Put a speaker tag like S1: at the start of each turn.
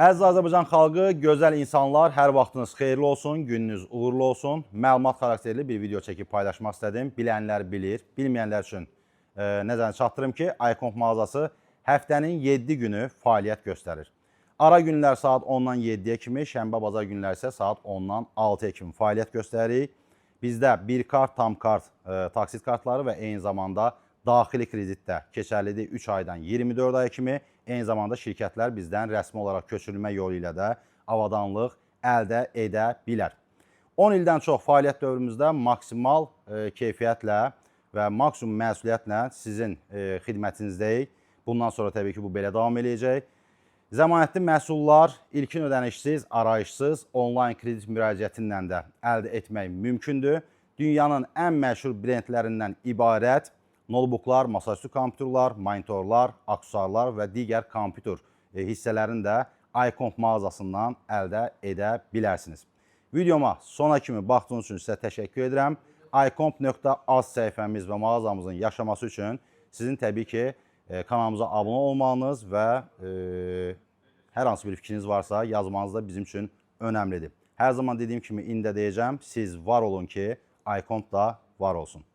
S1: Əziz Azərbaycan xalqı, gözəl insanlar, hər vaxtınız xeyirli olsun, gününüz uğurlu olsun. Məlumat xarakterli bir video çəkib paylaşmaq istədim. Bilənlər bilir, bilməyənlər üçün nəzərinə çatdırım ki, iComp mağazası həftənin 7 günü fəaliyyət göstərir. Ara günlər saat 10-dan 7-yə kimi, şənbə, bazar günlər isə saat 10-dan 6-ya kimi fəaliyyət göstəririk. Bizdə bir kart, tam kart, taksit kartları və eyni zamanda daxili kreditdə keçərlidir 3 aydan 24 aya kimi. Eyni zamanda şirkətlər bizdən rəsmi olaraq köçürülmə yolu ilə də avadanlıq əldə edə bilər. 10 ildən çox fəaliyyət dövrümüzdə maksimal keyfiyyətlə və maksimum məsuliyyətlə sizin xidmətinizdəyik. Bundan sonra təbii ki, bu belə davam edəcək. Zəmanətli məhsullar ilkin ödənişsiz, arayışsız, onlayn kredit müraciətindən də əldə etmək mümkündür. Dünyanın ən məşhur brendlərindən ibarət notebooklar, masaüstü kompüterlər, monitorlar, aksesuarlar və digər kompüter hissələrini də iComp mağazasından əldə edə bilərsiniz. Videoma sona kimi baxdığınız üçün sizə təşəkkür edirəm. iComp.az səhifəmiz və mağazamızın yaşaması üçün sizin təbii ki, kanalımıza abunə olmanız və hər hansı bir fikriniz varsa yazmanız da bizim üçün önəmlidir. Hər zaman dediyim kimi indi də deyəcəm, siz var olun ki, iComp da var olsun.